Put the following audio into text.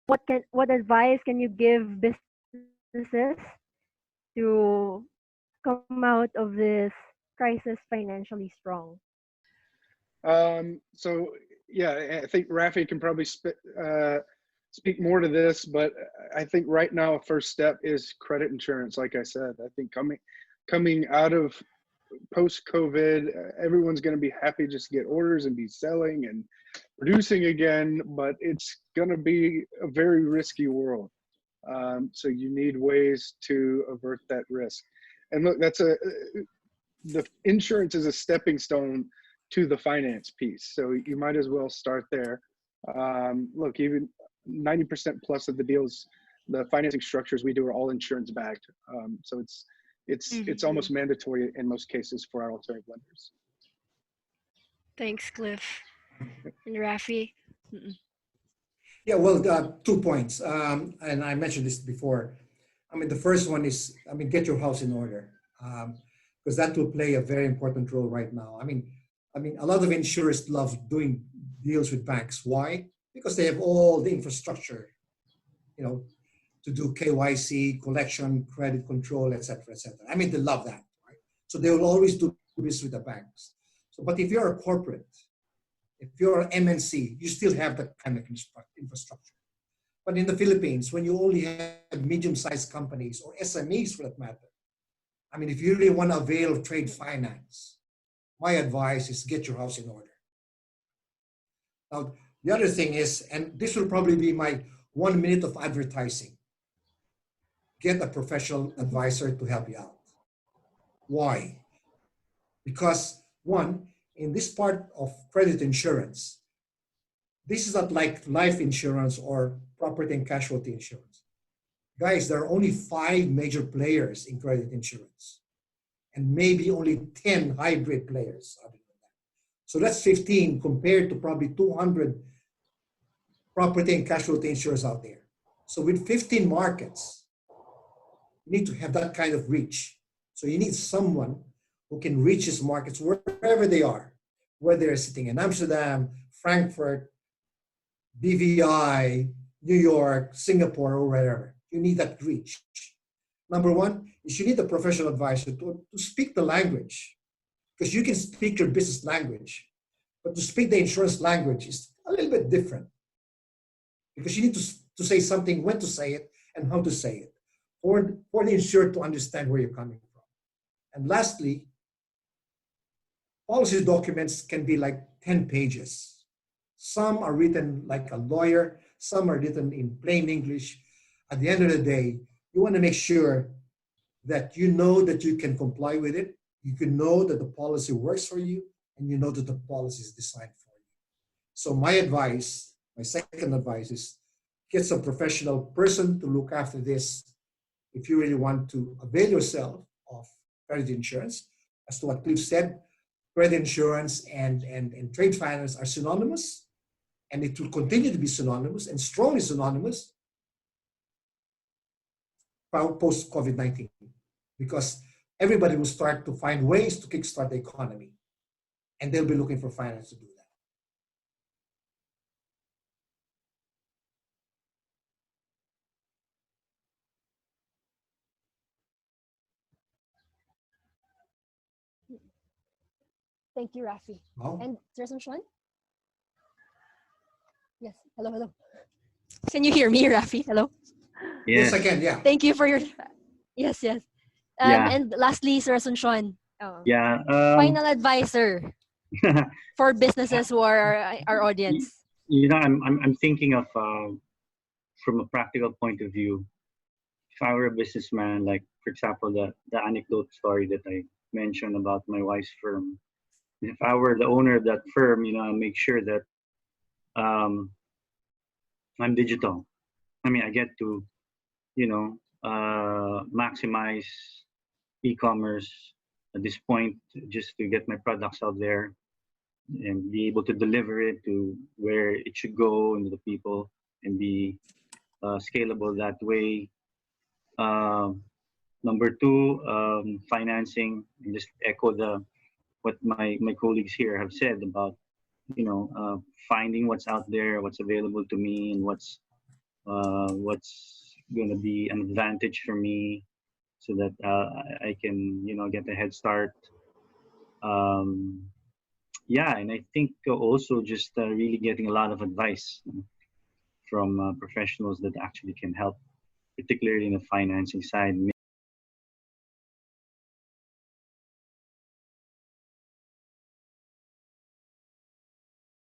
what advice can you give businesses to come out of this crisis financially strong? So yeah, I think Rafi can probably speak more to this, but I think right now a first step is credit insurance. Like I said, I think coming out of post COVID, everyone's going to be happy just to get orders and be selling and producing again, but it's going to be a very risky world. So you need ways to avert that risk. And look, the insurance is a stepping stone to the finance piece. So you might as well start there. Look, even 90% plus of the deals, the financing structures we do are all insurance backed. So it's Mm-hmm. almost mandatory in most cases for our alternative lenders. Thanks, Cliff and Rafi. Mm-mm. Yeah, well, 2 points. And I mentioned this before. I mean, the first one is, I mean, get your house in order, because that will play a very important role right now. I mean, a lot of insurers love doing deals with banks. Why? Because they have all the infrastructure, you know, to do KYC, collection, credit control, et cetera, et cetera. I mean, they love that, right? So they will always do business with the banks. So, but if you're a corporate, if you're an MNC, you still have that kind of infrastructure. But in the Philippines, when you only have medium-sized companies or SMEs for that matter, I mean, if you really want to avail of trade finance, my advice is get your house in order. Now, the other thing is, and this will probably be my 1 minute of advertising, get a professional advisor to help you out. Why? Because one, in this part of credit insurance, this is not like life insurance or property and casualty insurance. Guys, there are only 5 major players in credit insurance and maybe only 10 hybrid players other than that. So that's 15 compared to probably 200 property and casualty insurers out there. So with 15 markets, you need to have that kind of reach. So you need someone who can reach these markets wherever they are, whether they're sitting in Amsterdam, Frankfurt, BVI, New York, Singapore, or wherever. You need that reach. Number one is you need a professional advisor to speak the language, because you can speak your business language, but to speak the insurance language is a little bit different, because you need to say something, when to say it, and how to say it, for the insured to understand where you're coming from. And lastly, policy documents can be like 10 pages. Some are written like a lawyer, some are written in plain English. At the end of the day, you want to make sure that you know that you can comply with it, you can know that the policy works for you, and you know that the policy is designed for you. So my advice, my second advice is get some professional person to look after this if you really want to avail yourself of credit insurance. As to what Cliff said, credit insurance and trade finance are synonymous, and it will continue to be synonymous and strongly synonymous post COVID-19, because everybody will start to find ways to kickstart the economy, and they'll be looking for finance to do that. Thank you, Rafi. Wow. And Sir Sean? Yes. Hello, hello. Can you hear me, Rafi? Hello. Yes, Yes. I can, yeah. Thank you for your. Yes, yes. Yeah. And lastly, Sir Sean, Yeah. final advisor for businesses who are our y- audience. I'm thinking of from a practical point of view. If I were a businessman, like for example, the anecdote story that I mentioned about my wife's firm. If I were the owner of that firm, I make sure that um, I'm digital. I mean, I get to maximize e-commerce at this point, just to get my products out there and be able to deliver it to where it should go and to the people, and be scalable that way. Um, Number two, financing, and just echo the what my colleagues here have said about finding what's out there, what's available to me, and what's going to be an advantage for me, so that I can, get a head start. Um, yeah, and I think also just really getting a lot of advice from professionals that actually can help, particularly in the financing side.